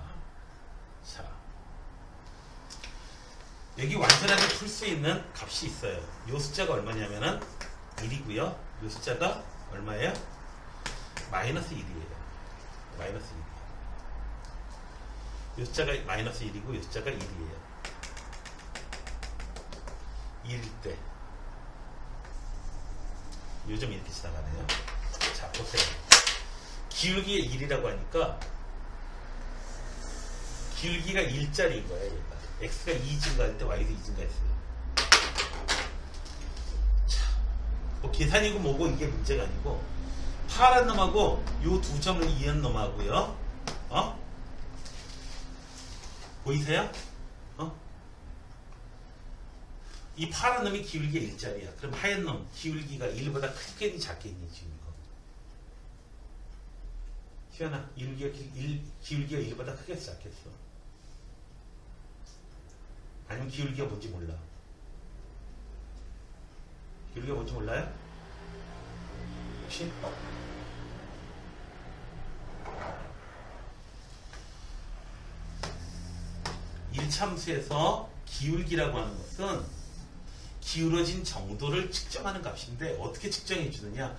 자, 여기 완전하게 풀 수 있는 값이 있어요. 이 숫자가 얼마냐면은 1이고요. 이 숫자가 얼마예요? 마이너스 1이에요. 마이너스 1. 이 숫자가 마이너스 1이고 이 숫자가 1이에요. 1일 때 요즘 이렇게 지나가네요. 자, 보세요. 기울기의 1이라고 하니까 기울기가 1짜리인 거예요. 얘가. x가 2 증가할 때 y도 2 증가했어요. 자, 뭐 계산이고 뭐고 이게 문제가 아니고 파란 놈하고 요 두 점을 이은 놈하고요. 보이세요? 이 파란 놈이 기울기가 1짜리야. 그럼 하얀 놈 기울기가 1보다 크겠니 작겠니 지금 이거. 희연아, 기울기가 1보다 크겠어 작겠어? 아니면 기울기가 뭔지 몰라? 기울기가 뭔지 몰라요? 혹시? 일참수에서 기울기라고 하는 것은 기울어진 정도를 측정하는 값인데 어떻게 측정해 주느냐?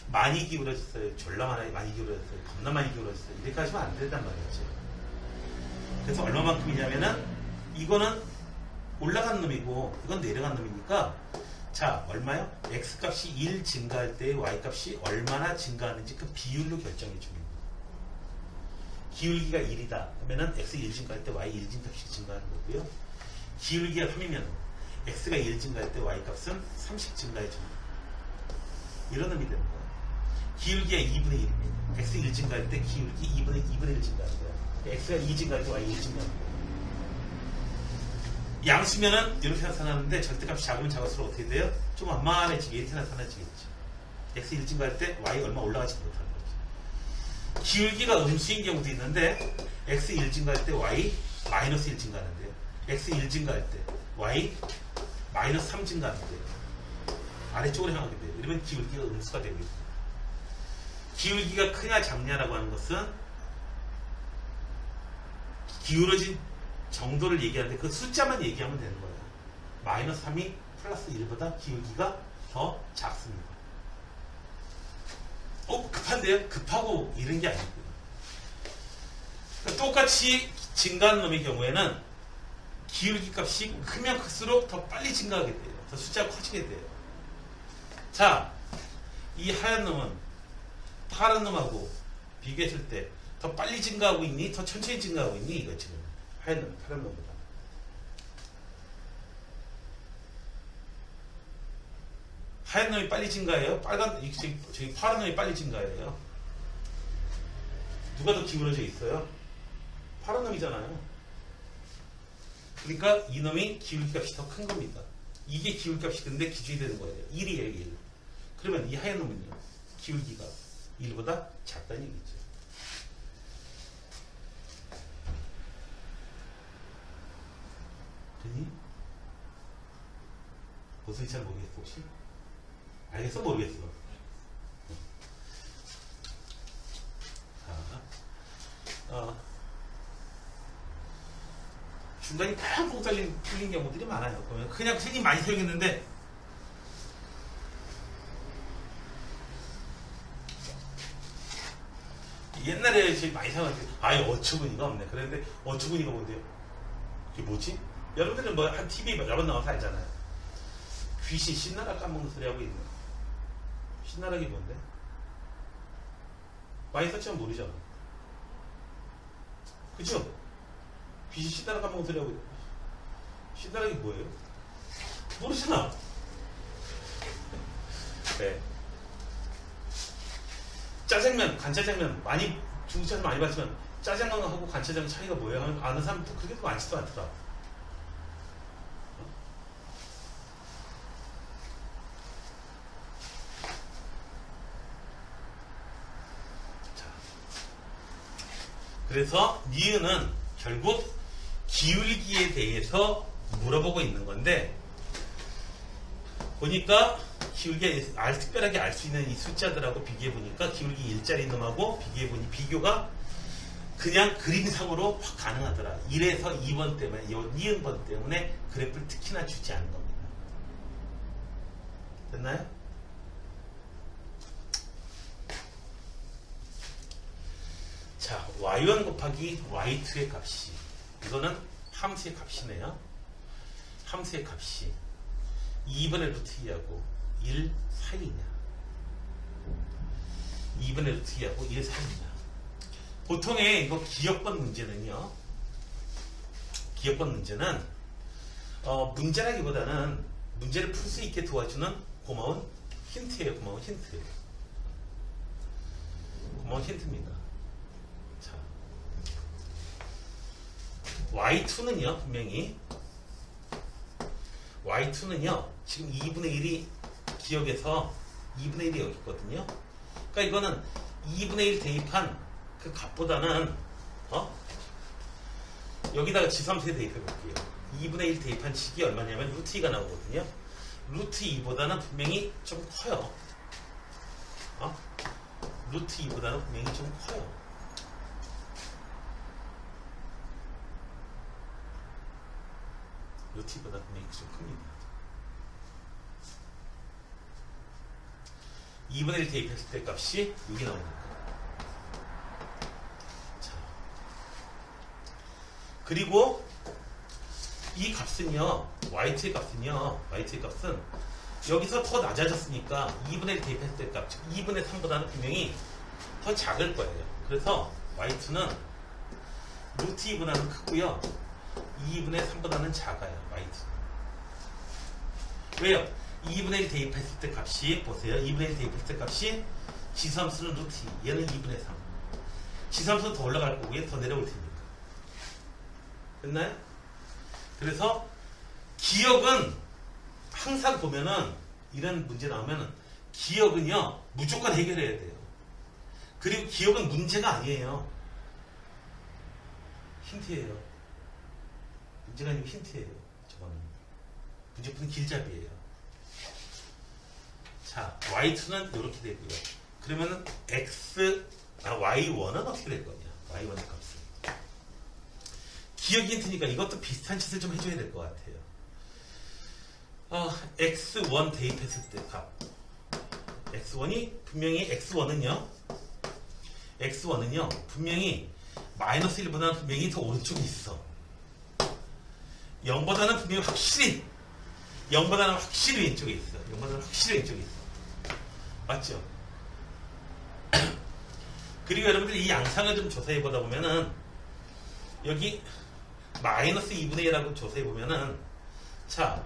많이 기울어졌어요. 졸라 많이 기울어졌어요. 겁나 많이 기울어졌어요. 이렇게 하시면 안 된단 말이죠. 그래서 얼마만큼이냐면은 이거는 올라간 놈이고 이건 내려간 놈이니까 자, 얼마요? x값이 1 증가할 때 y값이 얼마나 증가하는지 그 비율로 결정해 줍니다. 기울기가 1이다 하면은 x 1 증가할 때 y 1 증가씩 증가하는 거고요. 기울기가 3이면 x가 1 증가할 때 y값은 30 증가해 줍니다. 이런 의미 되는 거예요. 기울기가 2분의 1이면 x 1 증가할 때 기울기 2분의 1 증가하는 거예요. x가 2 증가할 때 y 1 증가하는 거예요. 양수면은 이렇게 나타나는데 절대값이 작으면 작을수록 어떻게 돼요? 좀 완만해지게 이렇게 나타나지겠죠. x 1 증가할 때 y 얼마 올라가지 못하는 거죠. 기울기가 음수인 경우도 있는데 x 1 증가할 때 y 마이너스 1 증가하는데요. x 1 증가할 때 y 마이너스 3 증가하는데요. 아래쪽으로 향하게 돼요. 이러면 기울기가 음수가 되겠죠. 기울기가 크냐 작냐라고 하는 것은 기울어진 정도를 얘기하는데 그 숫자만 얘기하면 되는 거예요. 마이너스 3이 플러스 1보다 기울기가 더 작습니다. 급한데요? 급하고 이런 게 아니고요. 똑같이 증가하는 놈의 경우에는 기울기 값이 크면 클수록 더 빨리 증가하게 돼요. 더 숫자가 커지게 돼요. 자, 이 하얀 놈은 파란 놈하고 비교했을 때 더 빨리 증가하고 있니? 더 천천히 증가하고 있니? 이거 지금 하얀 놈, 파란 놈보다. 하얀 놈이 빨리 증가해요? 저기 파란 놈이 빨리 증가해요? 누가 더 기울어져 있어요? 파란 놈이잖아요. 그러니까 이 놈이 기울기값이 더 큰 겁니다. 이게 기울기값이 근데 기준이 되는 거예요. 1이에요, 1. 그러면 이 하얀 놈은요, 기울기가 1보다 작다는 얘기죠. 그니? 무슨 소리인지 잘 모르겠어, 혹시? 알겠어? 모르겠어. 중간에 팡 뚫린 경우들이 많아요. 그냥 틀림 많이 사용했는데 옛날에 제일 많이 사용할 때 아예 어처구니가 없네. 그런데 어처구니가 뭔데요? 그게 뭐지? 여러분들은 뭐 한 TV 여러 번 나와서 알잖아요. 귀신 신나락 까먹는 소리 하고 있는 거. 신나락이 뭔데? 많이 썼지만 모르죠. 그죠? 귀신 신나락 까먹는 소리 하고 있는 거. 신나락이 뭐예요? 모르시나? 네. 짜장면, 간짜장면 많이 중국집에서 많이 봤지만 짜장면하고 간짜장 차이가 뭐예요? 하면 아는 사람도 그렇게 많지도 않더라. 자, 그래서 니은은 결국 기울기에 대해서 물어보고 있는 건데 보니까 기울기 특별하게 알 수 있는 이 숫자들하고 비교해 보니까 기울기 1짜리 놈하고 비교해 보니 비교가 그냥 그림상으로 확 가능하더라. 1에서 2번 때문에 이 니은번 때문에 그래프를 특히나 주지 않은 겁니다. 됐나요? 자, y1 곱하기 y2의 값이 이거는 함수의 값이네요. 함수의 값이 2분의 루트 2하고 1 사이냐 2분의 루트 2하고 1 사이냐. 보통의 이거 기억번 문제는요, 기억번 문제는 문제라기보다는 문제를 풀 수 있게 도와주는 고마운 힌트예요. 고마운 힌트. 고마운 힌트입니다. 자, y2는요 분명히 y2는요 지금 2분의 1이 기억에서 2분의 1이 여기 있거든요. 그러니까 이거는 2분의 1 대입한 그 값보다는 여기다가 지수함수에 대입해 볼게요. 2분의 1 대입한 식이 얼마냐면 루트 2가 나오거든요. 루트 2보다는 분명히 좀 커요. 루트 2보다는 분명히 좀 커요. 루트 2보다 분명히 좀 큽니다. 2분의 1 대입했을 때 값이 6이 나오니까. 자, 그리고 이 값은요, yt의 값은요, yt의 값은 여기서 더 낮아졌으니까 2분의 1 대입했을 때 값, 즉 2분의 3보다는 분명히 더 작을 거예요. 그래서 y2는 루트 2보다는 크고요, 2분의 3보다는 작아요. y2. 왜요? 2분의 1 대입했을 때 값이 보세요. 2분의 1 대입했을 때 값이 지수함수는 루트 2, 얘는 2분의 3. 지수함수는 더 올라갈 거고요, 더 내려올 테니까. 됐나요? 그래서 기억은 항상 보면은 이런 문제 나오면은 기억은요 무조건 해결해야 돼요. 그리고 기억은 문제가 아니에요. 힌트예요. 문제가 아니고 힌트예요. 저거는 문제푸는 길잡이에요. 자, y2는 이렇게 되고요. 그러면은 y1은 어떻게 될 거냐? y1의 값은 기억 힌트니까 이것도 비슷한 짓을 좀 해줘야 될 것 같아요. x1 대입했을 때 값. x1이 분명히 x1은요 분명히 마이너스 1보다는 분명히 더 오른쪽에 있어. 0보다는 분명히 확실히 0보다는 확실히 왼쪽에 있어. 0보다는 확실히 왼쪽에 있어. 맞죠? 그리고 여러분들 이 양상을 좀 조사해 보다 보면은 여기 마이너스 2분의 1하고 조사해 보면은 자,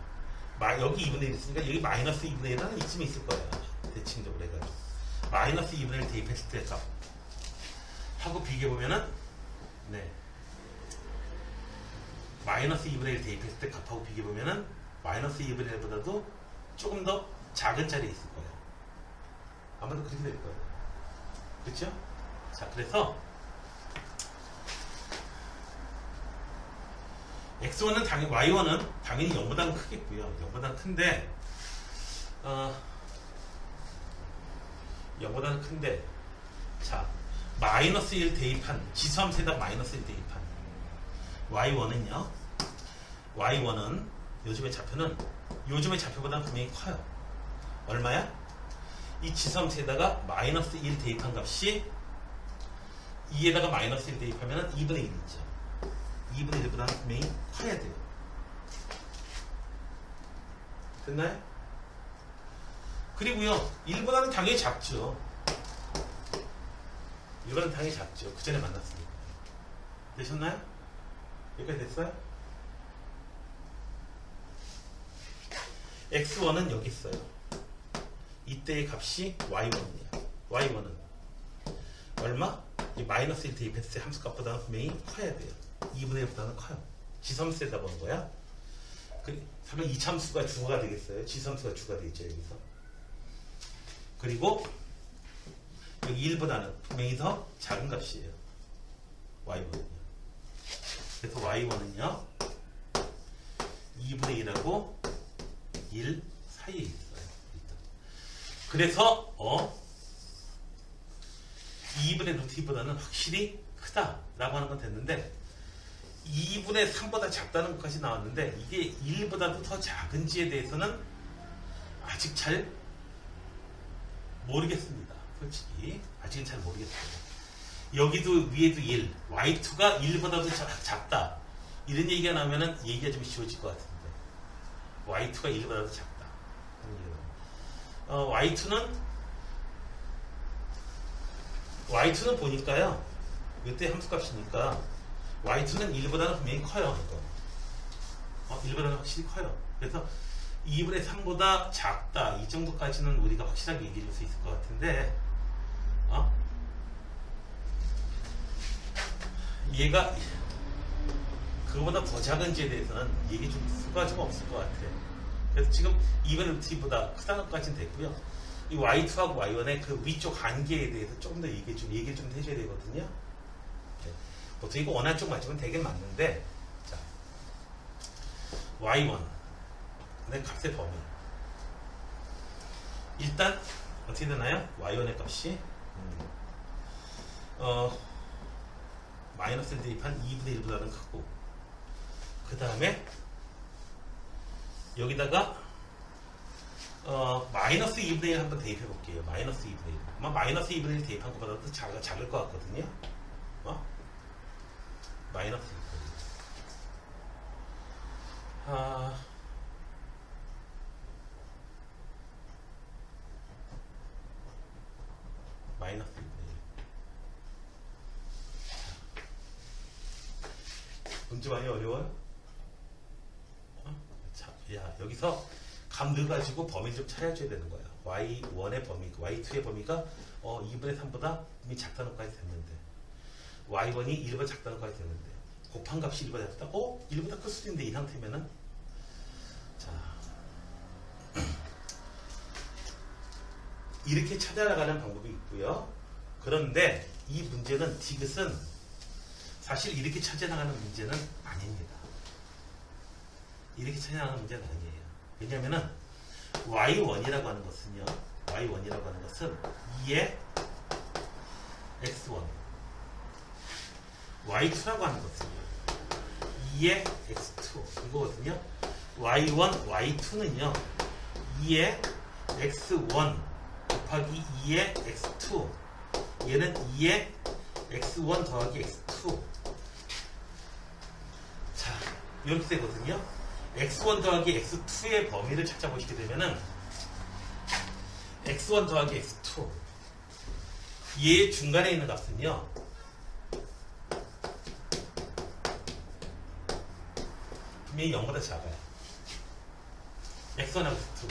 여기 2분의 1 있으니까 여기 마이너스 2분의 1은 이쯤에 있을 거예요. 대칭적으로 해가지고 마이너스 2분의 1 대입했을 때 값 하고 비교해 보면은 네, 마이너스 2분의 1 대입했을 때 값하고 비교해 보면은 마이너스 2분의 1보다도 조금 더 작은 자리에 있을 거예요. 아마도 그렇게 될 거예요. 그렇죠? 자, 그래서 x1은 당연히 y1은 당연히 0보다는 크겠고요. 0보다는 큰데 0보다는 큰데 자, 마이너스 1 대입한 지수함수에다 마이너스 1 대입한 y1은 요즘의 좌표보다는 분명히 커요. 얼마야? 이 지수함수에다가 마이너스 1 대입한 값이 2에다가 마이너스 1 대입하면 2분의 1 있죠. 2분의 1보다 분명히 커야 돼요. 됐나요? 그리고요 1보다는 당연히 작죠. 1보다는 당연히 작죠. 그 전에 만났으니까. 되셨나요? 여기까지 됐어요? x1은 여기 있어요. 이때의 값이 y1이에요. y1은 얼마? 이 마이너스 1 대입했을 때 함수값보다는 분명히 커야 돼요. 2분의 1보다는 커요. 지섬수에다 보는 거야. 설마 이참수가 주가 되겠어요? 지섬수가 주가 되겠죠, 여기서. 그리고 여기 1보다는 분명히 더 작은 값이에요. y1은요. 그래서 y1은요 2분의 1하고 1 사이에 있어요. 일단. 그래서 2분의 루트 2보다는 확실히 크다라고 하는 건 됐는데 2분의 3보다 작다는 것까지 나왔는데 이게 1보다도 더 작은지에 대해서는 아직 잘 모르겠습니다. 솔직히 아직은 잘 모르겠습니다. 여기도 위에도 1, y2가 1보다도 작다 이런 얘기가 나오면 얘기가 좀 쉬워질 것 같은데 y2가 1보다도 작다. y2는 보니까요 이때 함수값이니까 y2는 1보다는 분명히 커요. 이거 1보다는 확실히 커요. 그래서 2분의 3보다 작다 이 정도까지는 우리가 확실하게 얘기해 줄 수 있을 것 같은데 얘가 그거보다 더 작은지에 대해서는 얘기 좀 수가 좀 없을 것 같아요. 그래서 지금 2분의 루트 2보다 크다는 것까지는 됐고요. 이 y2하고 y1의 그 위쪽 한계에 대해서 조금 더 얘기를 좀 해줘야 되거든요. 네. 보통 이거 원하는 쪽 맞추면 되게 맞는데, 자, y1, 내 값의 범위. 일단, 어떻게 되나요? y1의 값이, 마이너스 1 대입한 2분의 1보다는 크고, 그 다음에, 여기다가, 마이너스 2분의 1 한번 대입해 볼게요. 마이너스 2분의 1. 아마 마이너스 2분의 1 대입한 것보다 더 작을 것 같거든요. 마이너스 2분의 1. 마이너스 2분의 1. 문제 많이 어려워요? 자, 야, 여기서 감 넣어가지고 범위를 좀 찾아줘야 되는 거야. y1의 범위, y2의 범위가 2분의 3보다 이미 작다는 것까지 됐는데 y1이 1보다 작다는 것까지 됐는데 곱한 값이 1보다 작다? 1보다 클 수도 있는데 이 상태면은 자 이렇게 찾아나가는 방법이 있고요. 그런데 이 문제는 디귿은 사실 이렇게 찾아나가는 문제는 아닙니다. 이렇게 찾아나가는 문제는 아니에요. 왜냐면은 y1이라고 하는 것은요. y1이라고 하는 것은 2의 x1 y2라고 하는 것은요. 2의 x2 이거거든요. y1, y2는요. 2의 x1 곱하기 2의 x2 얘는 2의 x1 더하기 x2 자 이렇게 되거든요. x1 더하기 x2의 범위를 찾아보시게 되면은 x1 더하기 x2 얘의 중간에 있는 값은요 분명히 0보다 작아요. x1하고 x2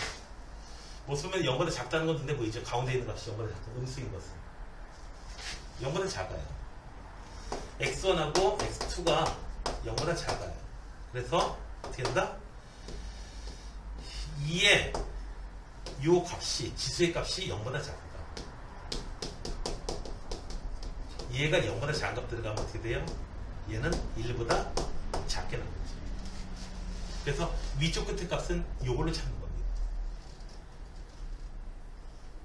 뭐 쓰면 0보다 작다는 건 눈에 보이죠. 가운데 있는 값이 0보다 작다. 음수인 것은 0보다 작아요. x1하고 x2가 0보다 작아요. 그래서 어떻게 된다? 2의 요 값이 지수의 값이 0보다 작다. 얘가 0보다 작은 값 들어가면 어떻게 돼요? 얘는 1보다 작게 나오죠. 그래서 위쪽 끝의 값은 요걸로 찾는 겁니다.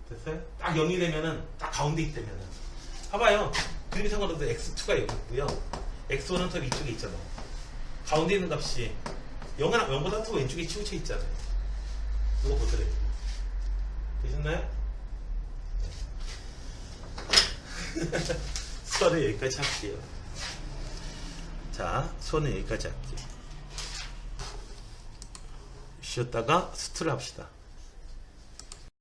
됐어요? 딱 0이 되면은 딱 가운데 있다면은 봐봐요. 그림이 상관없어도 x2가 여기 있고요. x1은 더 위쪽에 있잖아요. 가운데 있는 값이 0보다 더 왼쪽에 치우쳐 있잖아요. 이거 보더래요. 되셨나요? 수원은 여기까지 할게요. 자, 수원은 여기까지 할게요. 쉬었다가 수트를 합시다.